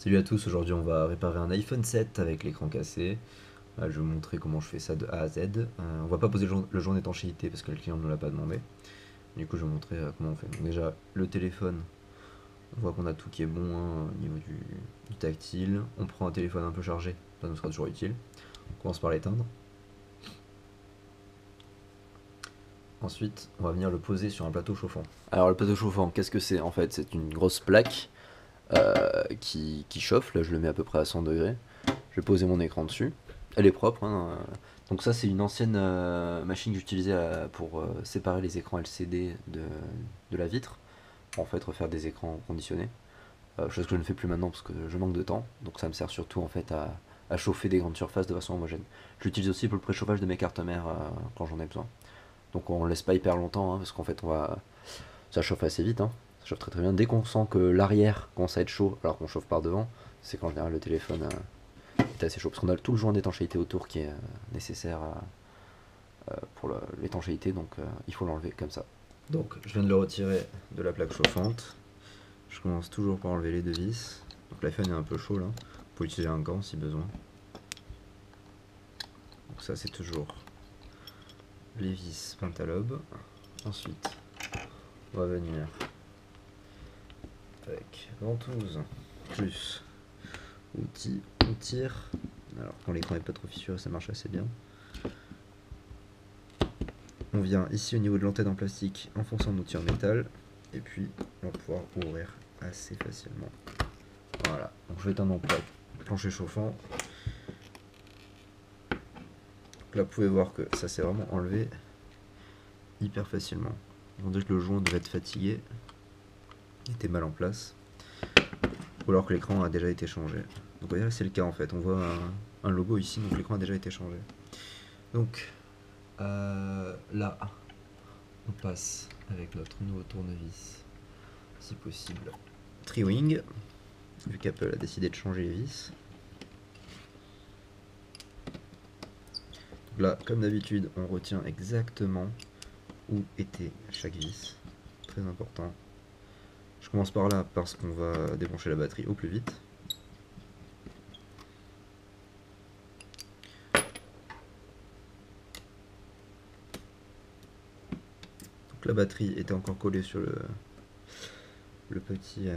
Salut à tous, aujourd'hui on va réparer un iPhone 7 avec l'écran cassé. Je vais vous montrer comment je fais ça de A à Z. On va pas poser le jour d'étanchéité parce que le client ne l'a pas demandé. Du coup je vais vous montrer comment on fait. Donc déjà le téléphone, on voit qu'on a tout qui est bon hein, au niveau du tactile. On prend un téléphone un peu chargé, ça nous sera toujours utile. On commence par l'éteindre. Ensuite on va venir le poser sur un plateau chauffant. Alors le plateau chauffant, qu'est-ce que c'est en fait? C'est une grosse plaque qui chauffe, là je le mets à peu près à 100 degrés. Je vais poser mon écran dessus. Elle est propre. Hein. Donc ça c'est une ancienne machine que j'utilisais pour séparer les écrans LCD de la vitre. Pour en fait refaire des écrans conditionnés. Chose que je ne fais plus maintenant parce que je manque de temps. Donc ça me sert surtout en fait à chauffer des grandes surfaces de façon homogène. Je l'utilise aussi pour le préchauffage de mes cartes mères quand j'en ai besoin. Donc on laisse pas hyper longtemps hein, parce qu'en fait ça chauffe assez vite. Hein. Ça chauffe très très bien. Dès qu'on sent que l'arrière commence à être chaud alors qu'on chauffe par devant, c'est qu'en général le téléphone est assez chaud parce qu'on a tout le joint d'étanchéité autour qui est nécessaire pour l'étanchéité, donc il faut l'enlever comme ça. Donc je viens de le retirer de la plaque chauffante. Je commence toujours par enlever les deux vis. Donc l'iPhone est un peu chaud là. Vous pouvez utiliser un gant si besoin. Donc ça c'est toujours les vis pentalobe. Ensuite on va venir avec ventouse plus outil, on tire. Alors quand l'écran n'est pas trop fissuré ça marche assez bien. On vient ici au niveau de l'antenne en plastique enfonçant notre outil en métal et puis on va pouvoir ouvrir assez facilement. Voilà, donc je vais éteindre mon plancher chauffant. Donc là vous pouvez voir que ça s'est vraiment enlevé hyper facilement. On dirait que le joint devait être fatigué, il était mal en place, ou alors que l'écran a déjà été changé. Donc voyez là c'est le cas en fait, on voit un logo ici, donc l'écran a déjà été changé. Donc là on passe avec notre nouveau tournevis, si possible, Triwing, vu qu'Apple a décidé de changer les vis. Donc là, comme d'habitude, on retient exactement où était chaque vis. Très important. Je commence par là parce qu'on va débrancher la batterie au plus vite. Donc la batterie était encore collée sur le petit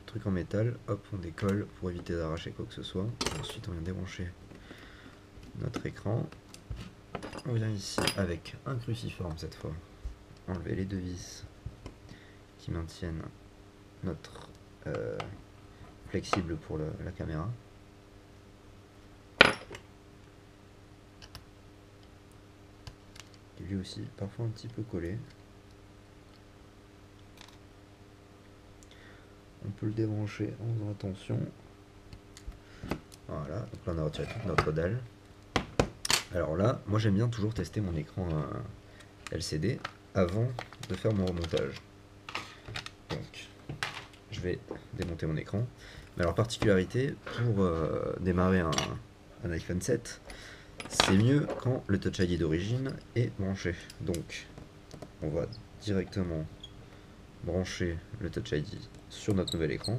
truc en métal. Hop, on décolle pour éviter d'arracher quoi que ce soit. Ensuite, on vient débrancher notre écran. On vient ici avec un cruciforme cette fois. Enlever les deux vis qui maintiennent notre flexible pour la caméra. Et lui aussi parfois un petit peu collé. On peut le débrancher en faisant attention. Voilà, donc là on a retiré toute notre dalle. Alors là, moi j'aime bien toujours tester mon écran LCD avant de faire mon remontage. Donc je vais démonter mon écran. Mais alors particularité, pour démarrer un iPhone 7, c'est mieux quand le Touch ID d'origine est branché. Donc on va directement brancher le Touch ID sur notre nouvel écran,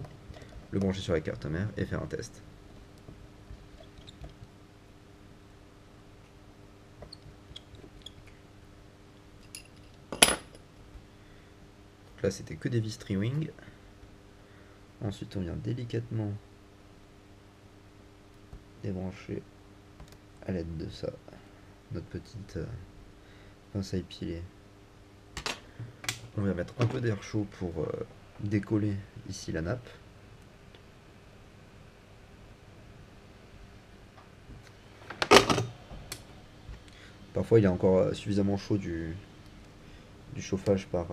le brancher sur la carte mère et faire un test. Donc là c'était que des vis Triwing. Ensuite on vient délicatement débrancher à l'aide de ça notre petite pince à épiler. On va mettre un peu d'air chaud pour décoller ici la nappe. Parfois il est encore suffisamment chaud du chauffage par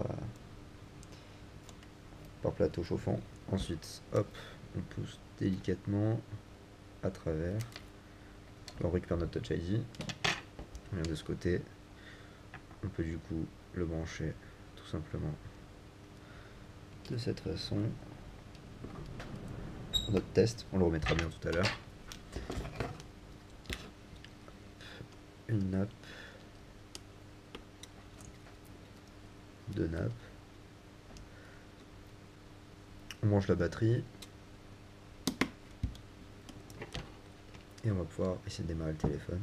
plateau chauffant. Ensuite, hop, on pousse délicatement à travers. On récupère notre Touch ID. On vient de ce côté. On peut du coup le brancher tout simplement de cette façon. Notre test, on le remettra bien tout à l'heure. Une nappe, deux nappes. On branche la batterie. Et on va pouvoir essayer de démarrer le téléphone.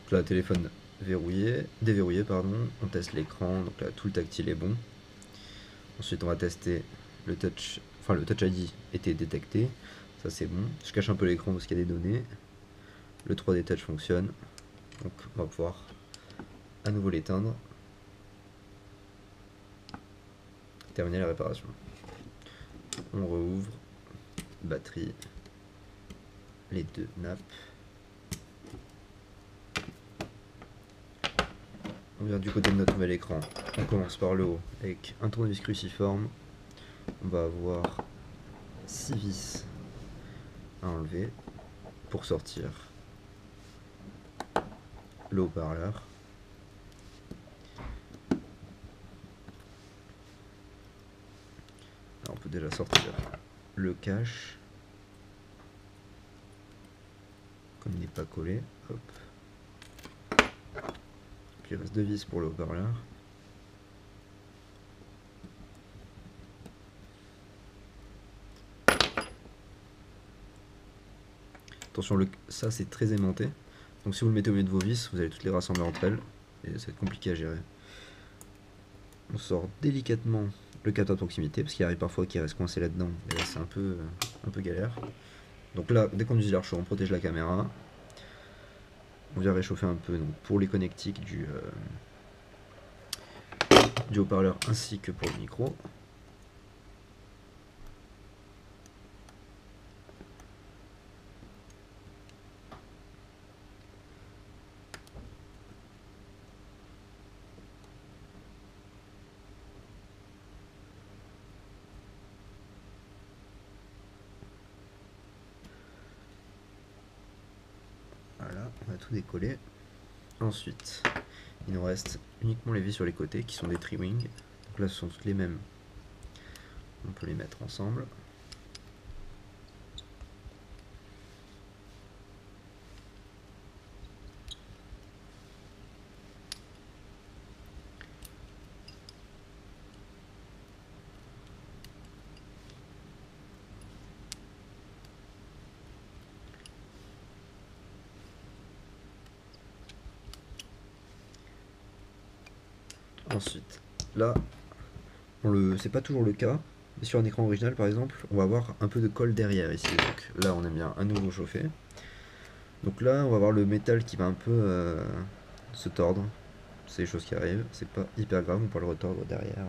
Donc là, téléphone déverrouillé, pardon. On teste l'écran, donc là tout le tactile est bon. Ensuite on va tester le touch, enfin le touch ID était détecté, ça c'est bon. Je cache un peu l'écran parce qu'il y a des données. Le 3D touch fonctionne, donc on va pouvoir à nouveau l'éteindre. Terminer la réparation. On rouvre, batterie, les deux nappes. On vient du côté de notre nouvel écran. On commence par le haut avec un tournevis cruciforme. On va avoir 6 vis à enlever pour sortir le haut-parleur. On peut déjà sortir le cache. Comme il n'est pas collé, hop. Puis il reste 2 vis pour le haut-parleur. Attention, ça c'est très aimanté. Donc si vous le mettez au milieu de vos vis, vous allez toutes les rassembler entre elles. Et ça va être compliqué à gérer. On sort délicatement le capteur de proximité, parce qu'il arrive parfois qu'il reste coincé là-dedans. Et là c'est un peu galère. Donc là, dès qu'on utilise l'air chaud, on protège la caméra. On vient réchauffer un peu donc, pour les connectiques du haut-parleur ainsi que pour le micro. Voilà, on a tout décollé. Ensuite, il nous reste uniquement les vis sur les côtés qui sont des tri-wing. Donc là, ce sont toutes les mêmes. On peut les mettre ensemble. Ensuite, là, c'est pas toujours le cas, mais sur un écran original par exemple, on va avoir un peu de colle derrière ici. Donc là, on aime bien à nouveau chauffer. Donc là, on va avoir le métal qui va un peu se tordre. C'est des choses qui arrivent, c'est pas hyper grave, on peut le retordre derrière.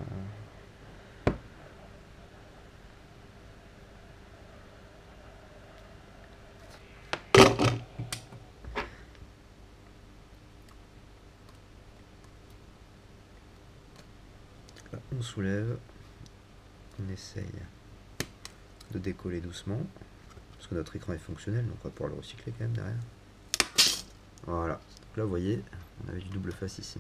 Là, on soulève, on essaye de décoller doucement, parce que notre écran est fonctionnel, donc on va pouvoir le recycler quand même derrière. Voilà, donc là vous voyez, on avait du double face ici.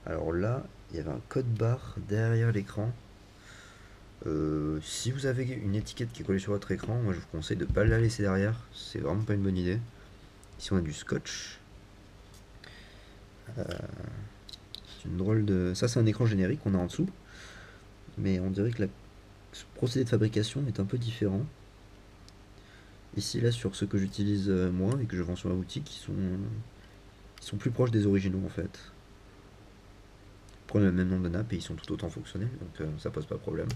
Alors là, il y avait un code barre derrière l'écran. Si vous avez une étiquette qui est collée sur votre écran, moi je vous conseille de ne pas la laisser derrière, c'est vraiment pas une bonne idée. Ici on a du scotch. C'est une drôle de... Ça c'est un écran générique qu'on a en dessous, mais on dirait que le procédé de fabrication est un peu différent. Ici là sur ceux que j'utilise moi et que je vends sur ma boutique, ils sont plus proches des originaux en fait. Ils prennent le même nombre de nappes et ils sont tout autant fonctionnels, donc ça pose pas de problème.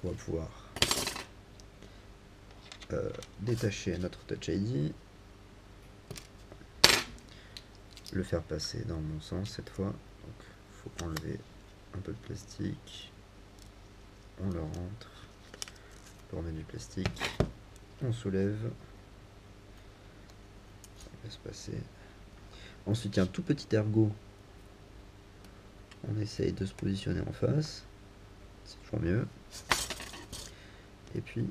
On va pouvoir détacher notre Touch ID, le faire passer dans le bon sens cette fois. Donc il faut enlever un peu de plastique, on le rentre, on remet du plastique, on soulève, on laisse passer. Ensuite il y a un tout petit ergot, on essaye de se positionner en face, c'est toujours mieux. Et puis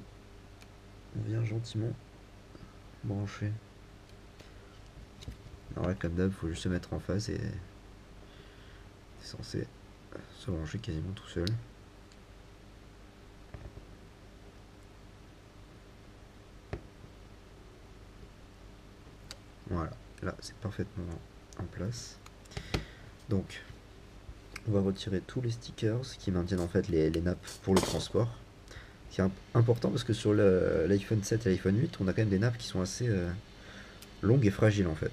on vient gentiment brancher. Alors là, comme d'hab, il faut juste se mettre en face et c'est censé se brancher quasiment tout seul. Voilà, là c'est parfaitement en place. Donc on va retirer tous les stickers qui maintiennent en fait les nappes pour le transport. Ce qui est important parce que sur l'iPhone 7 et l'iPhone 8, on a quand même des nappes qui sont assez longues et fragiles en fait.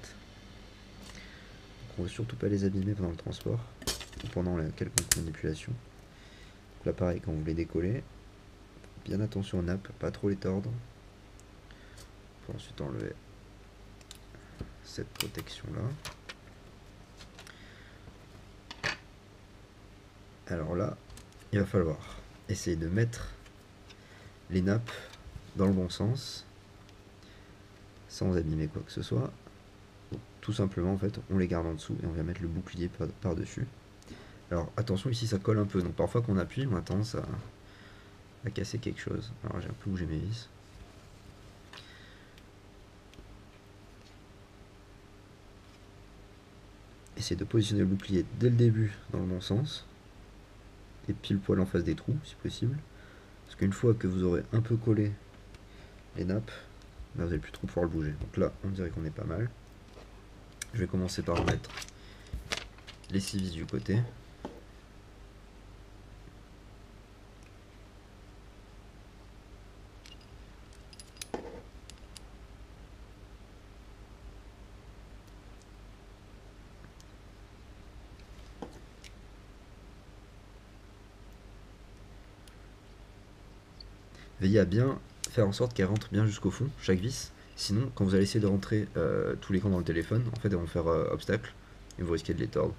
Donc on ne veut surtout pas les abîmer pendant le transport ou pendant quelconque manipulation. Donc là pareil, quand vous les décollez, bien attention aux nappes, pas trop les tordre. Pour ensuite enlever cette protection là. Alors là, il va falloir essayer de mettre les nappes dans le bon sens, sans abîmer quoi que ce soit. Donc, tout simplement, en fait, on les garde en dessous et on vient mettre le bouclier par-dessus. Alors attention, ici ça colle un peu, donc parfois qu'on appuie, on a tendance à casser quelque chose. Alors j'ai un peu bougé mes vis. Essayez de positionner le bouclier dès le début dans le bon sens et pile poil en face des trous si possible, parce qu'une fois que vous aurez un peu collé les nappes, là vous n'allez plus trop pouvoir le bouger. Donc là on dirait qu'on est pas mal. Je vais commencer par mettre les 6 vis du côté. Veillez à bien faire en sorte qu'elle rentre bien jusqu'au fond, chaque vis. Sinon, quand vous allez essayer de rentrer tous les coins dans le téléphone, en fait, elles vont faire obstacle et vous risquez de les tordre.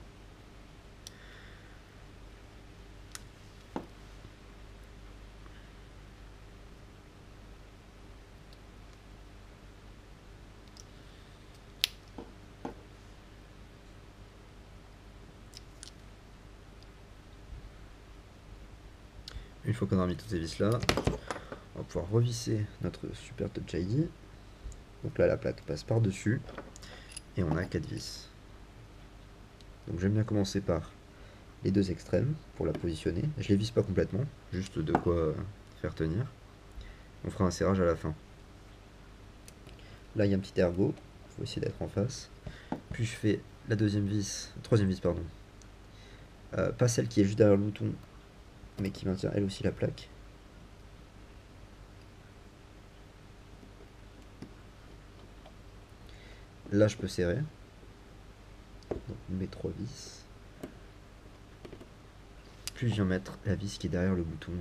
Une fois qu'on a remis toutes ces vis là, on va pouvoir revisser notre super Touch ID. Donc là la plaque passe par dessus et on a 4 vis. Donc j'aime bien commencer par les 2 extrêmes pour la positionner. Je les visse pas complètement, juste de quoi faire tenir. On fera un serrage à la fin. Là il y a un petit ergot, il faut essayer d'être en face. Puis je fais la troisième vis pardon. Pas celle qui est juste derrière le bouton, mais qui maintient elle aussi la plaque. Là je peux serrer. Donc mes 3 vis. Puis je viens mettre la vis qui est derrière le bouton,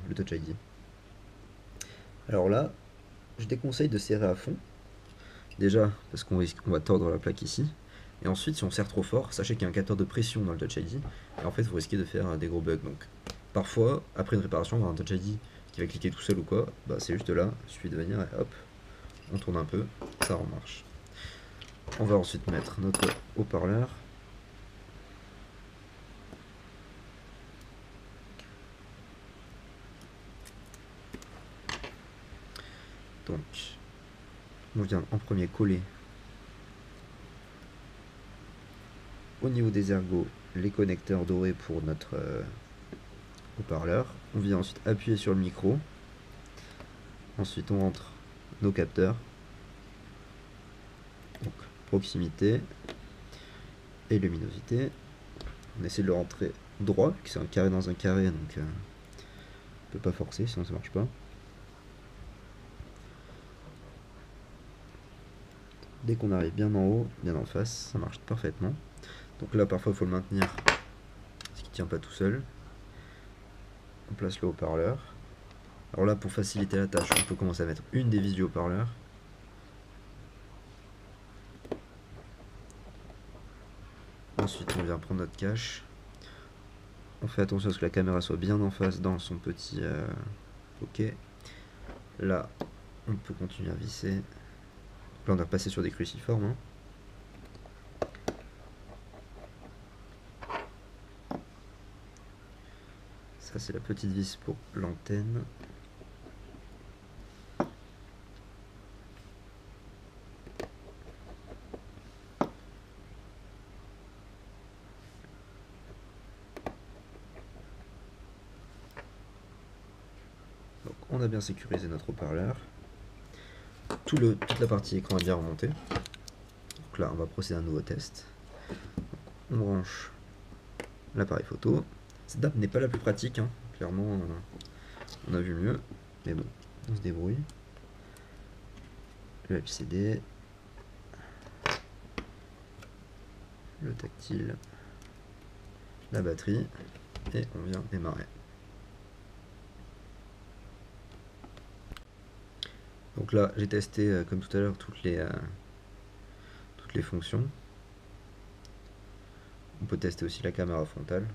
le Touch ID. Alors là, je déconseille de serrer à fond. Déjà parce qu'on va tordre la plaque ici. Et ensuite, si on serre trop fort, sachez qu'il y a un capteur de pression dans le Touch ID. Et en fait, vous risquez de faire des gros bugs. Donc, parfois, après une réparation, on va avoir un Touch ID qui va cliquer tout seul ou quoi. Bah, c'est juste là. Il suffit de venir et hop, on tourne un peu. Ça remarche. On va ensuite mettre notre haut-parleur. Donc, on vient en premier coller au niveau des ergots les connecteurs dorés pour notre haut-parleur. On vient ensuite appuyer sur le micro. Ensuite, on rentre nos capteurs. Donc, proximité et luminosité. On essaie de le rentrer droit, vu que c'est un carré dans un carré, donc on peut pas forcer, sinon ça marche pas. Dès qu'on arrive bien en haut, bien en face, ça marche parfaitement. Donc là, parfois, il faut le maintenir, parce qu'il tient pas tout seul. On place le haut-parleur. Alors là, pour faciliter la tâche, on peut commencer à mettre une des vis du haut-parleur. Ensuite, on vient prendre notre cache. On fait attention à ce que la caméra soit bien en face dans son petit OK. Là, on peut continuer à visser. Là, on a passé sur des cruciformes. Hein. Ça, c'est la petite vis pour l'antenne. Donc, on a bien sécurisé notre haut-parleur. Toute la partie écran est bien remontée. Donc là, on va procéder à un nouveau test. Donc, on branche l'appareil photo. Cette nappe n'est pas la plus pratique, hein. Clairement, on a vu mieux. Mais bon, on se débrouille. Le LCD. Le tactile. La batterie. Et on vient démarrer. Donc là, j'ai testé, comme tout à l'heure, toutes les fonctions. On peut tester aussi la caméra frontale.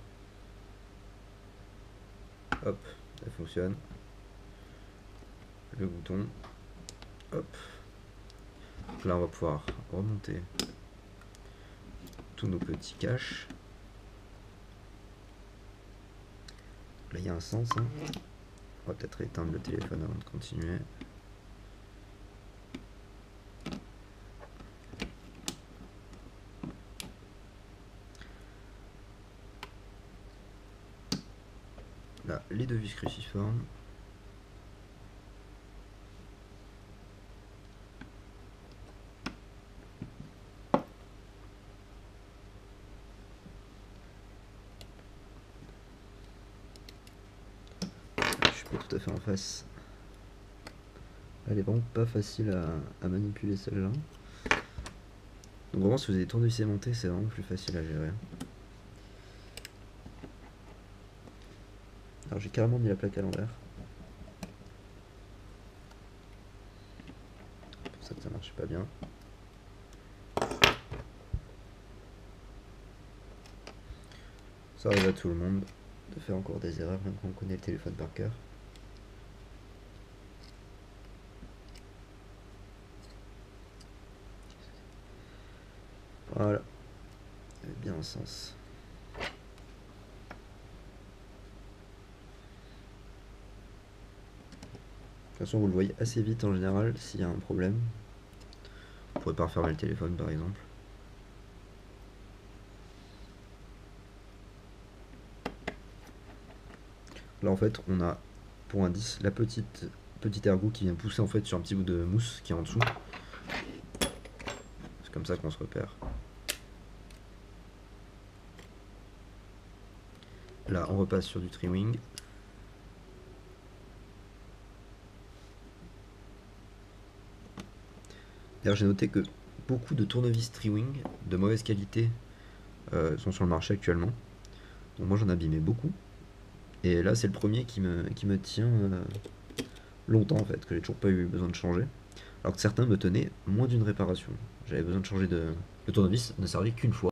Hop, elle fonctionne. Le bouton. Hop. Donc là, on va pouvoir remonter tous nos petits caches. Là, il y a un sens. Hein. On va peut-être éteindre le téléphone avant de continuer. Là, les deux vis cruciformes. Je suis pas tout à fait en face. Elle est vraiment pas facile à manipuler celle-là. Donc vraiment, si vous avez des tournevis aimantés, c'est vraiment plus facile à gérer. Alors j'ai carrément mis la plaque à l'envers. C'est pour ça que ça marchait pas bien. Ça arrive à tout le monde de faire encore des erreurs, même quand on connaît le téléphone par cœur. Voilà. Il y avait bien un sens. De toute façon, vous le voyez assez vite en général s'il y a un problème. Vous pourrez pas refermer le téléphone par exemple. Là en fait, on a pour indice la petite ergot qui vient pousser en fait sur un petit bout de mousse qui est en dessous. C'est comme ça qu'on se repère. Là, on repasse sur du Triwing. D'ailleurs, j'ai noté que beaucoup de tournevis Triwing de mauvaise qualité sont sur le marché actuellement. Donc moi, j'en abîmais beaucoup. Et là, c'est le premier qui me tient longtemps en fait, que j'ai toujours pas eu besoin de changer. Alors que certains me tenaient moins d'une réparation. J'avais besoin de changer de... Le tournevis ne servait qu'une fois.